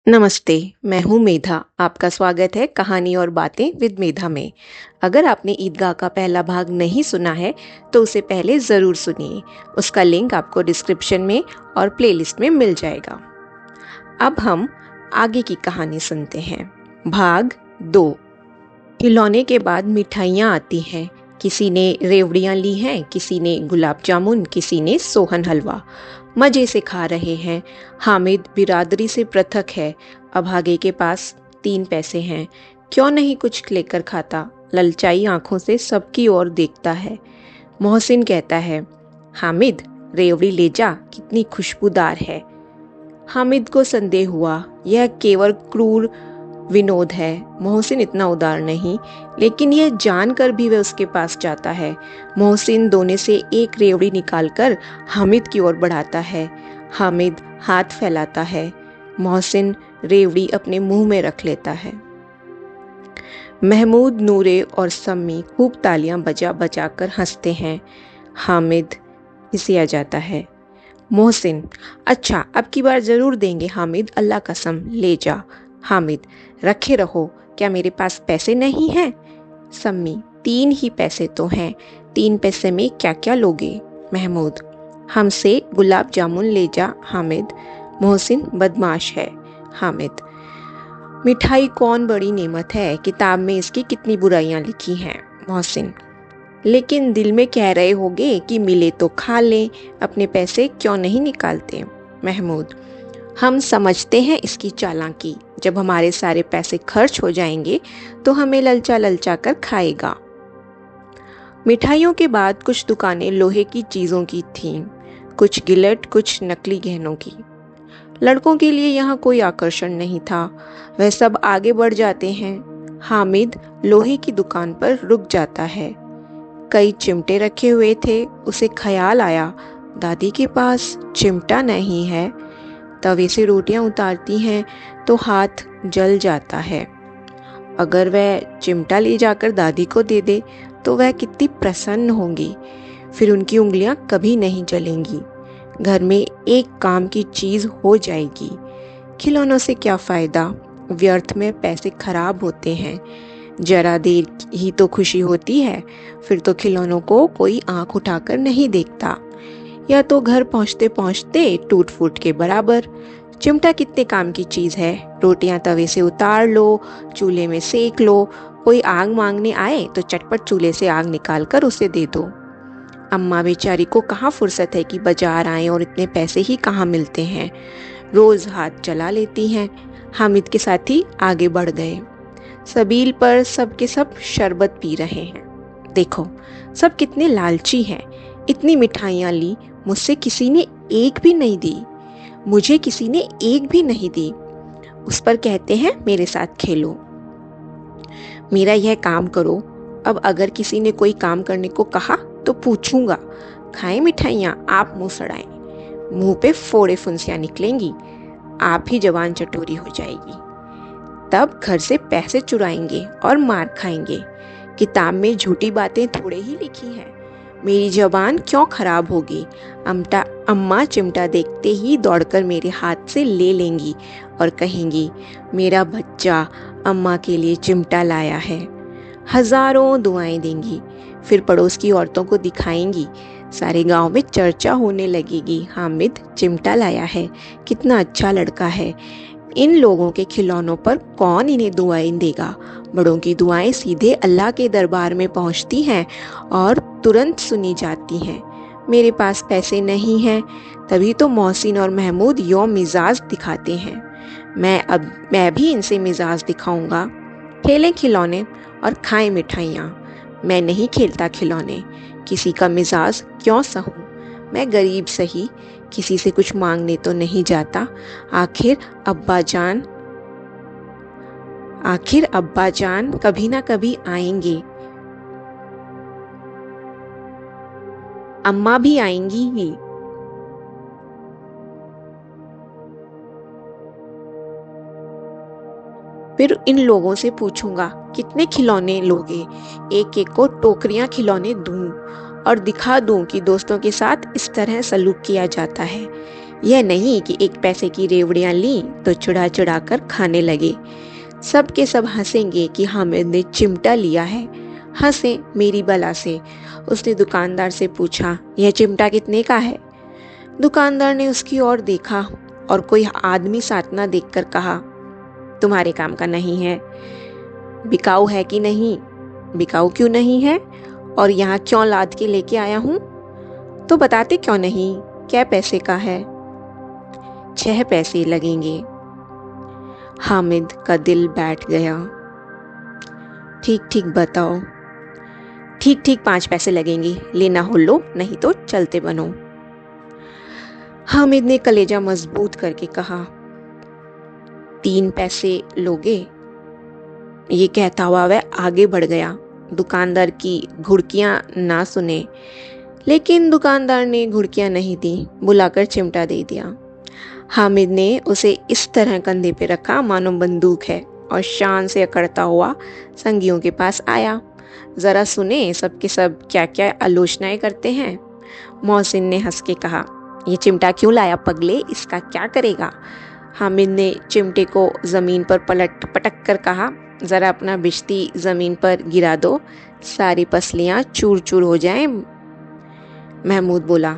नमस्ते, मैं हूँ मेधा। आपका स्वागत है कहानी और बातें विद मेधा में। अगर आपने ईदगाह का पहला भाग नहीं सुना है तो उसे पहले ज़रूर सुनिए। उसका लिंक आपको डिस्क्रिप्शन में और प्लेलिस्ट में मिल जाएगा। अब हम आगे की कहानी सुनते हैं। भाग 2। खिलौने के बाद मिठाइयाँ आती हैं। किसी ने रेवड़ियाँ ली हैं, किसी ने गुलाब जामुन, किसी ने सोहन हलवा। मज़े से खा रहे हैं। हामिद बिरादरी से पृथक है। अभागे के पास 3 पैसे हैं। क्यों नहीं कुछ लेकर खाता? ललचाई आंखों से सबकी ओर देखता है। मोहसिन कहता है, हामिद रेवड़ी ले जा, कितनी खुशबूदार है। हामिद को संदेह हुआ, यह केवल क्रूर विनोद है। मोहसिन इतना उदार नहीं, लेकिन यह जानकर भी वह उसके पास जाता है। मोहसिन दोने से एक रेवड़ी निकालकर हामिद की ओर बढ़ाता है। हामिद हाथ फैलाता है। मोहसिन रेवड़ी अपने मुंह में रख लेता है। महमूद, नूरे और सम्मी खूब तालियां बजा बजा कर हंसते हैं। हामिद हिसिया जाता है। मोहसिन, अच्छा अब की बार जरूर देंगे हामिद, अल्लाह कसम, ले जा। हामिद, रखे रहो, क्या मेरे पास पैसे नहीं हैं? सम्मी, 3 ही पैसे तो हैं, 3 पैसे में क्या क्या लोगे? महमूद, हमसे गुलाब जामुन ले जा हामिद। मोहसिन बदमाश है। हामिद, मिठाई कौन बड़ी नेमत है, किताब में इसकी कितनी बुराइयां लिखी हैं। मोहसिन, लेकिन दिल में कह रहे होगे कि मिले तो खा लें, अपने पैसे क्यों नहीं निकालते? महमूद, हम समझते हैं इसकी चालाकी, जब हमारे सारे पैसे खर्च हो जाएंगे तो हमें ललचा ललचा कर खाएगा। मिठाइयों के बाद कुछ दुकानें लोहे की चीज़ों की थीं, कुछ गिलट, कुछ नकली गहनों की। लड़कों के लिए यहाँ कोई आकर्षण नहीं था। वह सब आगे बढ़ जाते हैं। हामिद लोहे की दुकान पर रुक जाता है। कई चिमटे रखे हुए थे। उसे ख्याल आया, दादी के पास चिमटा नहीं है। तवे से रोटियां उतारती हैं तो हाथ जल जाता है। अगर वह चिमटा ले जाकर दादी को दे दे तो वह कितनी प्रसन्न होंगी। फिर उनकी उंगलियां कभी नहीं जलेंगी। घर में एक काम की चीज हो जाएगी। खिलौनों से क्या फायदा, व्यर्थ में पैसे खराब होते हैं। जरा देर ही तो खुशी होती है, फिर तो खिलौनों को कोई आंख उठाकर नहीं देखता, या तो घर पहुंचते पहुंचते टूट फूट के बराबर। चिमटा कितने काम की चीज है, रोटियां तवे से उतार लो, चूल्हे में सेक लो, कोई आग मांगने आए तो चटपट चूल्हे से आग निकाल कर उसे दे दो। अम्मा बेचारी को कहाँ फुर्सत है कि बाजार आए, और इतने पैसे ही कहाँ मिलते हैं। रोज हाथ चला लेती हैं। हामिद के साथी आगे बढ़ गए। सबील पर सब के सब शरबत पी रहे हैं। देखो सब कितने लालची हैं। इतनी मिठाइयाँ ली, मुझसे किसी ने एक भी नहीं दी। मुझे किसी ने एक भी नहीं दी। उस पर कहते हैं मेरे साथ खेलो, मेरा यह काम करो। अब अगर किसी ने कोई काम करने को कहा तो पूछूंगा, खाएं मिठाइयाँ, आप मुंह सड़ाएं, मुंह पे फोड़े फुंसियां निकलेंगी, आप ही जवान चटोरी हो जाएगी। तब घर से पैसे चुराएंगे और मार खाएंगे। किताब में झूठी बातें थोड़े ही लिखी हैं। मेरी जबान क्यों खराब होगी? अम्मा चिमटा देखते ही दौड़कर मेरे हाथ से ले लेंगी और कहेंगी, मेरा बच्चा अम्मा के लिए चिमटा लाया है। हजारों दुआएं देंगी। फिर पड़ोस की औरतों को दिखाएंगी। सारे गांव में चर्चा होने लगेगी, हामिद चिमटा लाया है, कितना अच्छा लड़का है। इन लोगों के खिलौनों पर कौन इन्हें दुआएं देगा? बड़ों की दुआएं सीधे अल्लाह के दरबार में पहुंचती हैं और तुरंत सुनी जाती हैं। मेरे पास पैसे नहीं हैं, तभी तो मोहसिन और महमूद यो मिजाज दिखाते हैं। मैं भी इनसे मिजाज दिखाऊंगा। खेलें खिलौने और खाएं मिठाइयाँ। मैं नहीं खेलता खिलौने, किसी का मिजाज क्यों सहूं। मैं गरीब सही, किसी से कुछ मांगने तो नहीं जाता। आखिर अब्बा जान कभी ना कभी आएंगे, अम्मा भी आएंगी ही। फिर इन लोगों से पूछूंगा, कितने खिलौने लोगे? एक एक को टोकरियां खिलौने दूं और दिखा दूं कि दोस्तों के साथ इस तरह सलूक किया जाता है। यह नहीं कि एक पैसे की रेवड़ियां ली तो चुड़ा चुड़ा कर खाने लगे। सब के सब हंसेंगे कि हामिद ने चिमटा लिया है। हंसे मेरी बला से। उसने दुकानदार से पूछा, यह चिमटा कितने का है? दुकानदार ने उसकी ओर देखा और कोई आदमी साथ ना देखकर कहा, तुम्हारे काम का नहीं है। बिकाऊ है कि नहीं? बिकाऊ क्यों नहीं है? और यहाँ क्यों लाद के लेके आया हूँ? तो बताते क्यों नहीं? क्या पैसे का है? 6 पैसे लगेंगे। हामिद का दिल बैठ गया। ठीक ठीक बताओ। ठीक ठीक 5 पैसे लगेंगे, लेना हो लो, नहीं तो चलते बनो। हामिद ने कलेजा मजबूत करके कहा, 3 पैसे लोगे? ये कहता हुआ वह आगे बढ़ गया। दुकानदार की घुड़कियां ना सुने, लेकिन दुकानदार ने घुड़कियां नहीं दी, बुलाकर चिमटा दे दिया। हामिद ने उसे इस तरह कंधे पे रखा मानो बंदूक है और शान से अकड़ता हुआ संगियों के पास आया। जरा सुने सबके सब क्या क्या आलोचनाएं करते हैं। मोहसिन ने हंस के कहा, ये चिमटा क्यों लाया पगले, इसका क्या करेगा? हामिद ने चिमटे को जमीन पर पटक कर कहा, जरा अपना बिश्ती जमीन पर गिरा दो, सारी पसलियां चूर चूर हो जाएं। महमूद बोला,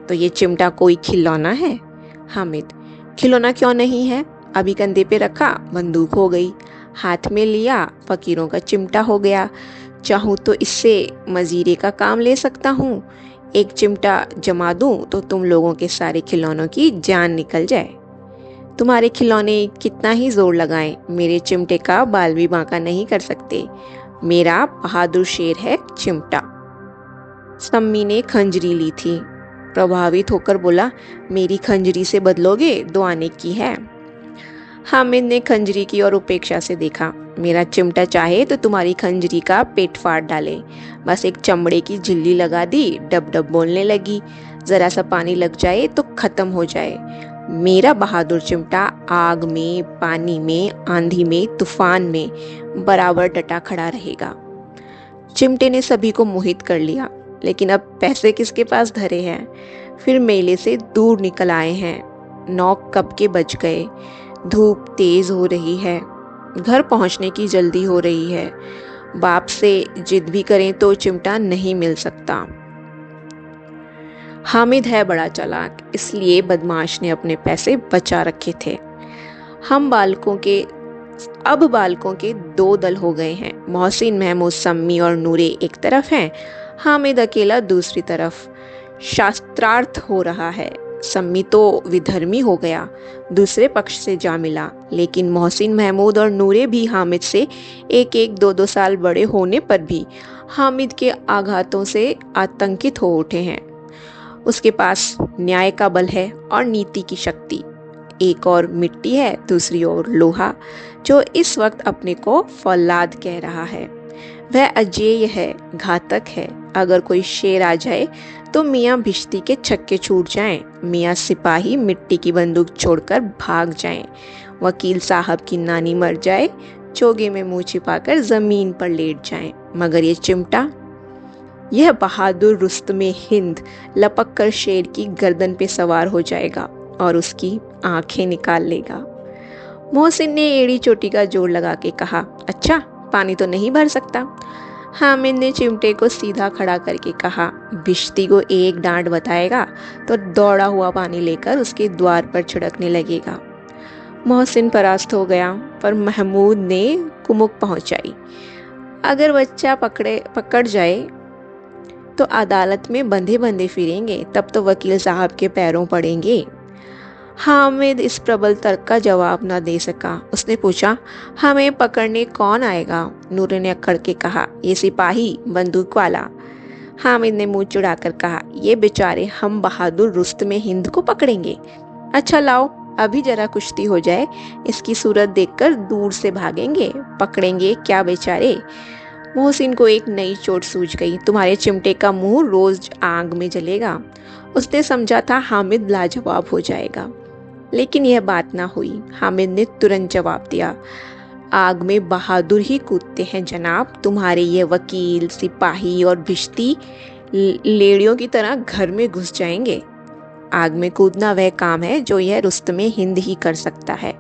तो ये चिमटा कोई खिलौना है? हामिद, खिलौना क्यों नहीं है? अभी कंधे पे रखा, बंदूक हो गई, हाथ में लिया, फकीरों का चिमटा हो गया। चाहूँ तो इससे मजीरे का काम ले सकता हूँ। एक चिमटा जमा दूं तो तुम लोगों के सारे खिलौनों की जान निकल जाए। तुम्हारे खिलौने कितना ही जोर लगाएं, मेरे चिमटे का बाल भी बांका नहीं कर सकते। मेरा बहादुर शेर है चिमटा। सम्मी ने खंजरी ली थी। प्रभावित होकर बोला, मेरी खंजरी से बदलोगे? 2 आने की है। हामिद ने खंजरी की और उपेक्षा से देखा। मेरा चिमटा चाहे तो तुम्हारी खंजरी का पेट फाड़ डाले। बस एक चमड़े की झिल्ली लगा दी, डब डब बोलने लगी। जरा सा पानी लग जाए तो खत्म हो जाए। मेरा बहादुर चिमटा आग में, पानी में, आंधी में, तूफान में बराबर डटा खड़ा रहेगा। चिमटे ने सभी को मोहित कर लिया, लेकिन अब पैसे किसके पास धरे हैं? फिर मेले से दूर निकल आए हैं। 9 कब के बज गए। धूप तेज हो रही है, घर पहुंचने की जल्दी हो रही है। बाप से जिद भी करें तो चिमटा नहीं मिल सकता। हामिद है बड़ा चालाक, इसलिए बदमाश ने अपने पैसे बचा रखे थे। अब बालकों के 2 दल हो गए हैं। मोहसिन, महमूद, सम्मी और नूरे एक तरफ हैं, हामिद अकेला दूसरी तरफ। शास्त्रार्थ हो रहा है। सम्मी तो विधर्मी हो गया, दूसरे पक्ष से जा मिला, लेकिन मोहसिन, महमूद और नूरे भी हामिद से 1-1, 2-2 साल बड़े होने पर भी हामिद के आघातों से आतंकित हो उठे हैं। उसके पास न्याय का बल है और नीति की शक्ति। एक और मिट्टी है, दूसरी ओर लोहा, जो इस वक्त अपने को फौलाद कह रहा है। वह अजेय है, घातक है। अगर कोई शेर आ जाए तो मियाँ भिश्ती के छक्के छूट जाएं, मियाँ सिपाही मिट्टी की बंदूक छोड़कर भाग जाएं, वकील साहब की नानी मर जाए, चोगे में मुंह छिपाकर जमीन पर लेट जाएं, मगर ये चिमटा, यह बहादुर रुस्तमे हिंद लपक कर शेर की गर्दन पे सवार हो जाएगा और उसकी आंखें निकाल लेगा। मोहसिन ने एड़ी चोटी का जोर लगा के कहा, अच्छा, पानी तो नहीं भर सकता। हामिद ने चिमटे को सीधा खड़ा करके कहा, भिश्ती को एक डांट बताएगा तो दौड़ा हुआ पानी लेकर उसके द्वार पर छिड़कने लगेगा। मोहसिन परास्त हो गया, पर महमूद ने कुमुक पहुंचाई। अगर बच्चा पकड़ जाए तो अदालत में बंधे बंधे फिरेंगे, तब तो वकील साहब के पैरों पड़ेंगे। हामिद इस प्रबल तर्क का जवाब न दे सका। उसने पूछा, हमें पकड़ने कौन आएगा? नूरे ने अकड़ के कहा, ये सिपाही, बंदूक वाला। हामिद ने मुंह चुड़ाकर कहा, ये बेचारे हम बहादुर रुस्तमे हिंद को पकड़ेंगे? अच्छा लाओ, अभी जरा कुश्ती हो जाए, इसकी सूरत देखकर दूर से भागेंगे, पकड़ेंगे क्या बेचारे। मोहसिन को एक नई चोट सूझ गई। तुम्हारे चिमटे का मुंह रोज आग में जलेगा। उसने समझा था हामिद लाजवाब हो जाएगा, लेकिन यह बात ना हुई। हामिद ने तुरंत जवाब दिया, आग में बहादुर ही कूदते हैं जनाब। तुम्हारे ये वकील, सिपाही और भिश्ती लेड़ियों की तरह घर में घुस जाएंगे। आग में कूदना वह काम है जो यह रुस्तमे हिंद ही कर सकता है।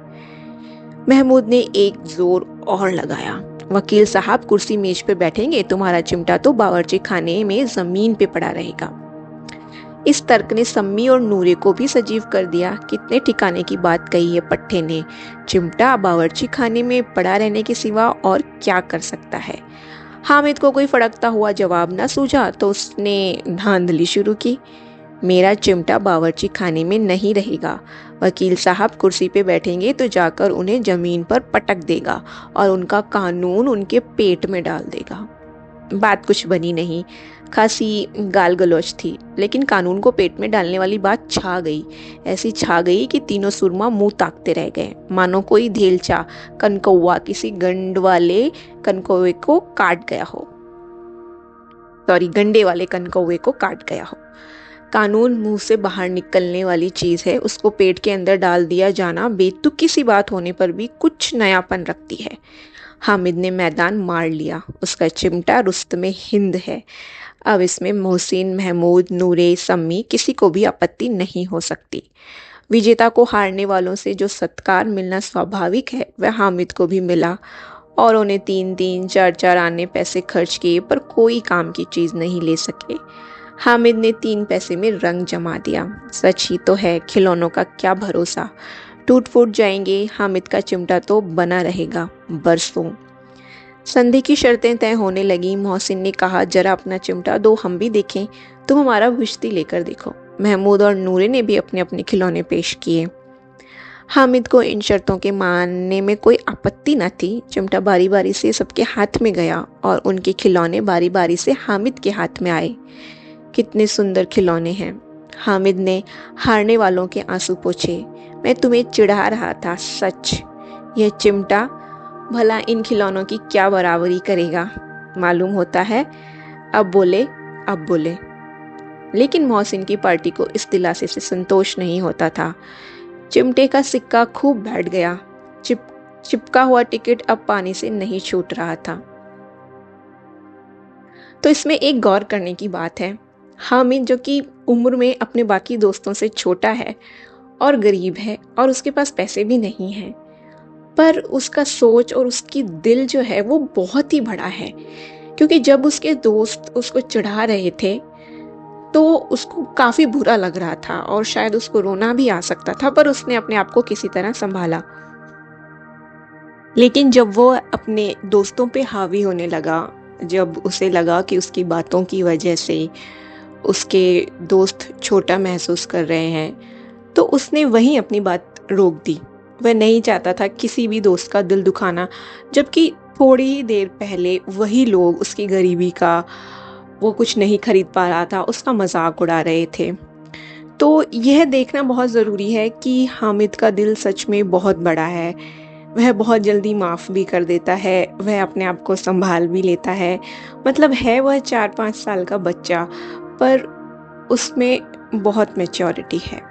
महमूद ने एक जोर और लगाया। वकील साहब कुर्सी मेज पे बैठेंगे, तुम्हारा चिमटा तो बावर्ची खाने में जमीन पे पड़ा रहेगा। इस तर्क ने सम्मी और नूरे को भी सजीव कर दिया। कितने ठिकाने की बात कही है पट्टे ने। चिमटा बावर्ची खाने में पड़ा रहने के सिवा और क्या कर सकता है। हामिद को कोई फड़कता हुआ जवाब न सूझा तो उसने धांधली शुरू की। मेरा चिमटा बावर्ची खाने में नहीं रहेगा। वकील साहब कुर्सी पे बैठेंगे तो जाकर उन्हें जमीन पर पटक देगा और उनका कानून उनके पेट में डाल देगा। बात कुछ बनी नहीं, खासी गाल गलौज थी, लेकिन कानून को पेट में डालने वाली बात छा गई। ऐसी छा गई कि तीनों सुरमा मुंह ताकते रह गए, मानो कोई धेलचा कनकौवा किसी गंड वाले कनकौवे को काट गया हो। गंडे वाले कनकौवे को काट गया हो। कानून मुंह से बाहर निकलने वाली चीज है, उसको पेट के अंदर डाल दिया जाना बेतुकी सी बात होने पर भी कुछ नयापन रखती है। हामिद ने मैदान मार लिया। उसका चिमटा रुस्तमे हिंद है। अब इसमें मोहसिन, महमूद, नूरे, सम्मी किसी को भी आपत्ति नहीं हो सकती। विजेता को हारने वालों से जो सत्कार मिलना स्वाभाविक है वह हामिद को भी मिला। और उन्हें 3-3, 4-4 आने पैसे खर्च किए पर कोई काम की चीज नहीं ले सके। हामिद ने 3 पैसे में रंग जमा दिया। सच ही तो है, खिलौनों का क्या भरोसा, टूट फूट जाएंगे। हामिद का चिमटा तो बना रहेगा बरसों। संधि की शर्तें तय होने लगी। मोहसिन ने कहा, जरा अपना चिमटा दो, हम भी देखें। तुम हमारा विश्ती लेकर देखो। महमूद और नूरे ने भी अपने अपने खिलौने पेश किए। हामिद को इन शर्तों के मानने में कोई आपत्ति न थी। चिमटा बारी बारी से सबके हाथ में गया और उनके खिलौने बारी बारी से हामिद के हाथ में आए। कितने सुंदर खिलौने हैं। हामिद ने हारने वालों के आंसू पोंछे। मैं तुम्हें चिढ़ा रहा था, सच। यह चिमटा भला इन खिलौनों की क्या बराबरी करेगा, मालूम होता है। अब बोले। लेकिन मोहसिन की पार्टी को इस दिलासे से संतोष नहीं होता था। चिमटे का सिक्का खूब बैठ गया। चिपका हुआ टिकट अब पानी से नहीं छूट रहा था। तो इसमें एक गौर करने की बात है। हामिद, जो कि उम्र में अपने बाकी दोस्तों से छोटा है और गरीब है और उसके पास पैसे भी नहीं हैं, पर उसका सोच और उसकी दिल जो है वो बहुत ही बड़ा है। क्योंकि जब उसके दोस्त उसको चिढ़ा रहे थे तो उसको काफी बुरा लग रहा था और शायद उसको रोना भी आ सकता था, पर उसने अपने आप को किसी तरह संभाला। लेकिन जब वो अपने दोस्तों पे हावी होने लगा, जब उसे लगा कि उसकी बातों की वजह से उसके दोस्त छोटा महसूस कर रहे हैं, तो उसने वहीं अपनी बात रोक दी। वह नहीं चाहता था किसी भी दोस्त का दिल दुखाना, जबकि थोड़ी ही देर पहले वही लोग उसकी गरीबी का, वो कुछ नहीं खरीद पा रहा था, उसका मजाक उड़ा रहे थे। तो यह देखना बहुत ज़रूरी है कि हामिद का दिल सच में बहुत बड़ा है। वह बहुत जल्दी माफ़ भी कर देता है, वह अपने आप को संभाल भी लेता है। मतलब है वह 4-5 साल का बच्चा, पर उसमें बहुत मैच्योरिटी है।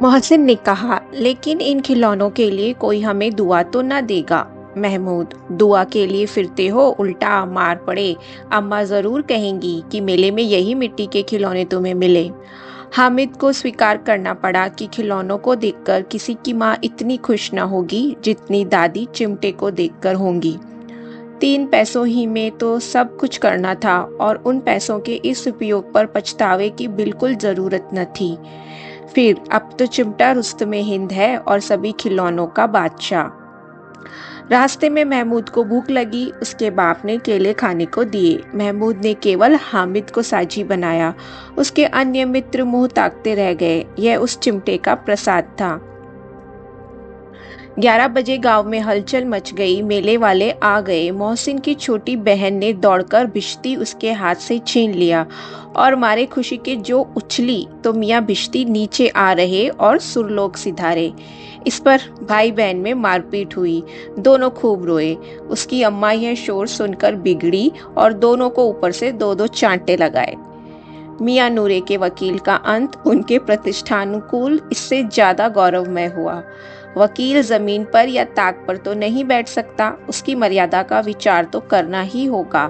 मोहसिन ने कहा, लेकिन इन खिलौनों के लिए कोई हमें दुआ तो ना देगा। महमूद, दुआ के लिए फिरते हो, उल्टा मार पड़े। अम्मा जरूर कहेंगी कि मेले में यही मिट्टी के खिलौने तुम्हें मिले। हामिद को स्वीकार करना पड़ा कि खिलौनों को देखकर किसी की माँ इतनी खुश न होगी जितनी दादी चिमटे को देखकर होंगी। 3 पैसों ही में तो सब कुछ करना था और उन पैसों के इस उपयोग पर पछतावे की बिल्कुल जरूरत न थी। फिर अब तो चिमटा रुस्तमे हिंद है और सभी खिलौनों का बादशाह। रास्ते में महमूद को भूख लगी। उसके बाप ने केले खाने को दिए। महमूद ने केवल हामिद को साझी बनाया। उसके अन्य मित्र मुंह ताकते रह गए। यह उस चिमटे का प्रसाद था। 11 बजे गांव में हलचल मच गई। मेले वाले आ गए। मोहसिन की छोटी बहन ने दौड़कर भिश्ती उसके हाथ से छीन लिया और मारे खुशी के जो उछली तो मियाँ भिश्ती नीचे आ रहे और सुरलोक सिधारे। इस पर भाई बहन में मारपीट हुई। दोनों खूब रोए। उसकी अम्मा यह शोर सुनकर बिगड़ी और दोनों को ऊपर से 2-2 चांटे लगाए। मियाँ नूरे के वकील का अंत उनके प्रतिष्ठानुकूल इससे ज्यादा गौरवमय हुआ। वकील जमीन पर या ताक पर तो नहीं बैठ सकता, उसकी मर्यादा का विचार तो करना ही होगा।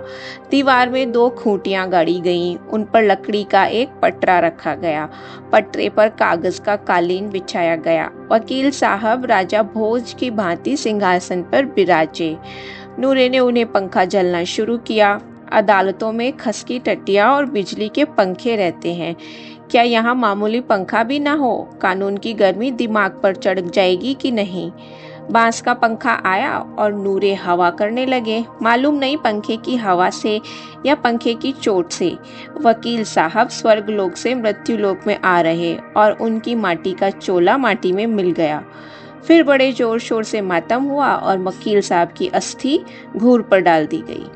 दीवार में 2 खूंटियां गाड़ी गईं, उन पर लकड़ी का एक पटरा रखा गया। पटरे पर कागज का कालीन बिछाया गया। वकील साहब राजा भोज की भांति सिंहासन पर बिराजे। नूरे ने उन्हें पंखा जलना शुरू किया। अदालतों में खसकी टट्टियां और बिजली के पंखे रहते हैं, क्या यहाँ मामूली पंखा भी ना हो? कानून की गर्मी दिमाग पर चढ़ जाएगी कि नहीं? बांस का पंखा आया और नूरे हवा करने लगे। मालूम नहीं पंखे की हवा से या पंखे की चोट से वकील साहब स्वर्गलोक से मृत्युलोक में आ रहे और उनकी माटी का चोला माटी में मिल गया। फिर बड़े जोर शोर से मातम हुआ और वकील साहब की अस्थि घूर पर डाल दी गई।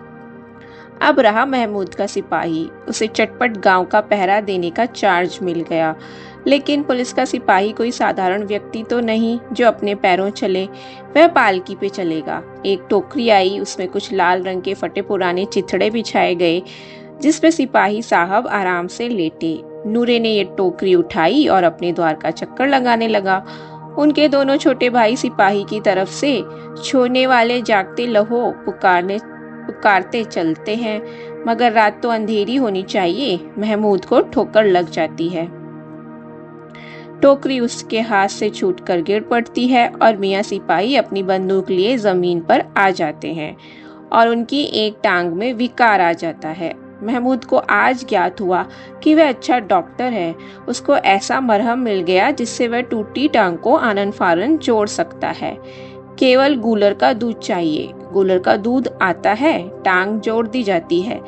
अब रहा महमूद का सिपाही, उसे चटपट गांव का पहरा देने का चार्ज मिल गया। लेकिन पुलिस का सिपाही कोई साधारण व्यक्ति तो नहीं जो अपने पैरों चले, वह पालकी पे चलेगा। एक टोकरी आई, उसमें कुछ लाल रंग के फटे पुराने चिथड़े बिछाए गए, जिस पे सिपाही साहब आराम से लेटे। नूरे ने ये टोकरी उठाई और अपने द्वार का चक्कर लगाने लगा। उनके दोनों छोटे भाई सिपाही की तरफ से छोने वाले जागते लहो पुकारते चलते हैं, मगर रात तो अंधेरी होनी चाहिए, महमूद को ठोकर लग जाती है। टोकरी उसके हाथ से छूटकर गिर पड़ती है और मियाँ सिपाही अपनी बंदूक लिए जमीन पर आ जाते हैं और उनकी एक टांग में विकार आ जाता है। महमूद को आज ज्ञात हुआ कि वह अच्छा डॉक्टर है। उसको ऐसा मरहम मिल गया जिससे वह टूटी टांग को आनन फानन जोड़ सकता है। केवल गूलर का दूध चाहिए। गूलर का दूध आता है, टांग जोड़ दी जाती है,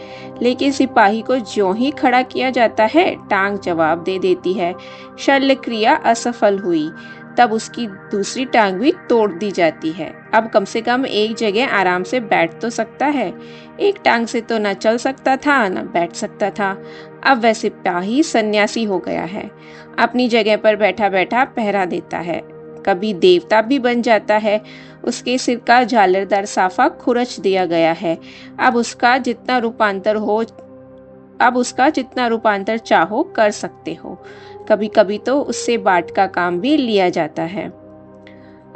लेकिन सिपाही को ज्यों ही खड़ा किया जाता है, टांग जवाब दे देती है। शल्य क्रिया असफल हुई, तब उसकी दूसरी टांग भी तोड़ दी जाती है। अब कम से कम एक जगह आराम से बैठ तो सकता है। एक टांग से तो न चल सकता था न बैठ सकता था। अब वह सिपाही सन्यासी हो गया है, अपनी जगह पर बैठा बैठा पहरा देता है। कभी देवता भी बन जाता है। उसके सिर का झालरदार साफा खुरच दिया गया है। अब उसका जितना रूपांतर चाहो कर सकते हो। कभी कभी तो उससे बाट का काम भी लिया जाता है।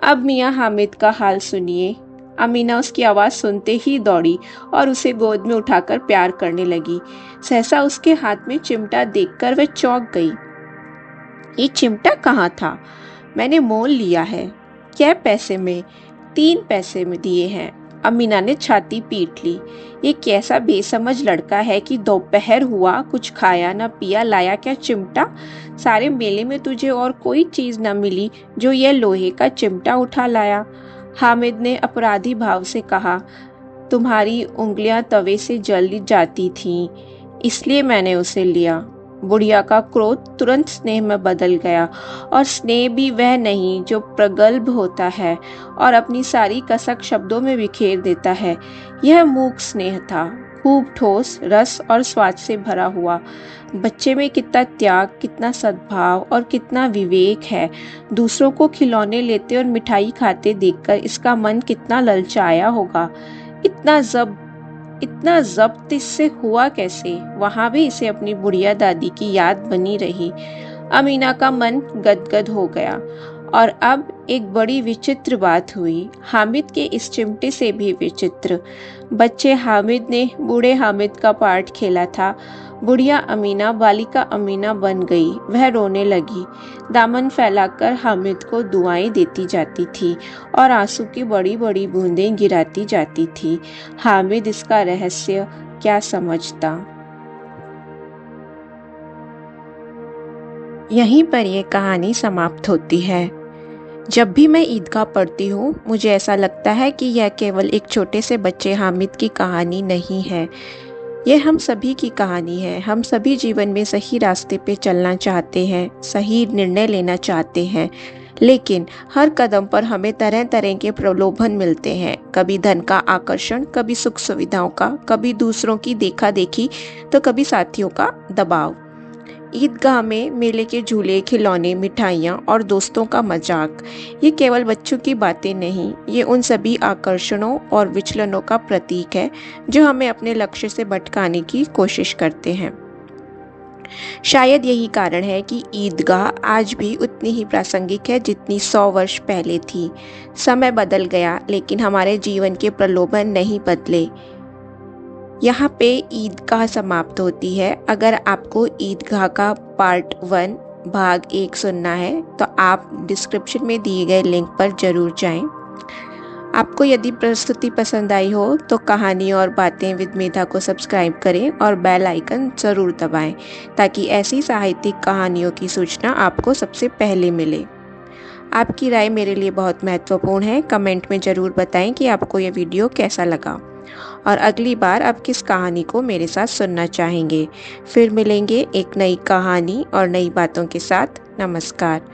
अब मियाँ हामिद का हाल सुनिए। अमीना उसकी आवाज सुनते ही दौड़ी और उसे गोद में उठाकर प्यार करने लगी। सहसा उसके हाथ में चिमटा देखकर वह चौंक गई। ये चिमटा कहाँ था? मैंने मोल लिया है। क्या पैसे में? 3 पैसे में दिए हैं। अमीना ने छाती पीट ली। ये कैसा बेसमझ लड़का है कि दोपहर हुआ, कुछ खाया न पिया, लाया क्या चिमटा? सारे मेले में तुझे और कोई चीज न मिली जो यह लोहे का चिमटा उठा लाया। हामिद ने अपराधी भाव से कहा, तुम्हारी उंगलियां तवे से जल जाती थीं, इसलिए मैंने उसे लिया। बुढ़िया का क्रोध तुरंत स्नेह में बदल गया, और स्नेह भी वह नहीं जो प्रगल्भ होता है और अपनी सारी कसक शब्दों में बिखेर देता है। यह मूक स्नेह था, खूब ठोस, रस और स्वाद से भरा हुआ। बच्चे में कितना त्याग, कितना सद्भाव और कितना विवेक है। दूसरों को खिलौने लेते और मिठाई खाते देखकर इसका मन कितना ललचाया होगा। इतना जब्त इससे हुआ कैसे? वहां भी इसे अपनी बुढ़िया दादी की याद बनी रही। अमीना का मन गदगद हो गया। और अब एक बड़ी विचित्र बात हुई, हामिद के इस चिमटे से भी विचित्र। बच्चे हामिद ने बूढ़े हामिद का पार्ट खेला था। बुढ़िया अमीना बालिका अमीना बन गई। वह रोने लगी, दामन फैलाकर हामिद को दुआएं देती जाती थी और आंसू की बड़ी बड़ी बूंदें गिराती जाती थी। हामिद इसका रहस्य क्या समझता। यहीं पर यह कहानी समाप्त होती है। जब भी मैं ईदगाह पढ़ती हूँ, मुझे ऐसा लगता है कि यह केवल एक छोटे से बच्चे हामिद की कहानी नहीं है। यह हम सभी की कहानी है। हम सभी जीवन में सही रास्ते पे चलना चाहते हैं, सही निर्णय लेना चाहते हैं, लेकिन हर कदम पर हमें तरह तरह के प्रलोभन मिलते हैं। कभी धन का आकर्षण, कभी सुख सुविधाओं का, कभी दूसरों की देखा देखी, तो कभी साथियों का दबाव। ईदगाह में मेले के झूले, खिलौने, मिठाइयाँ और दोस्तों का मजाक, ये केवल बच्चों की बातें नहीं, ये उन सभी आकर्षणों और विचलनों का प्रतीक है जो हमें अपने लक्ष्य से भटकाने की कोशिश करते हैं। शायद यही कारण है कि ईदगाह आज भी उतनी ही प्रासंगिक है जितनी 100 वर्ष पहले थी। समय बदल गया लेकिन हमारे जीवन के प्रलोभन नहीं बदले। यहाँ पे ईदगाह समाप्त होती है। अगर आपको ईदगाह का पार्ट 1 भाग 1 सुनना है तो आप डिस्क्रिप्शन में दिए गए लिंक पर जरूर जाएं। आपको यदि प्रस्तुति पसंद आई हो तो कहानी और बातें विद मेधा को सब्सक्राइब करें और बेल आइकन ज़रूर दबाएं ताकि ऐसी साहित्यिक कहानियों की सूचना आपको सबसे पहले मिले। आपकी राय मेरे लिए बहुत महत्वपूर्ण है। कमेंट में ज़रूर बताएं कि आपको यह वीडियो कैसा लगा और अगली बार आप किस कहानी को मेरे साथ सुनना चाहेंगे। फिर मिलेंगे एक नई कहानी और नई बातों के साथ। नमस्कार।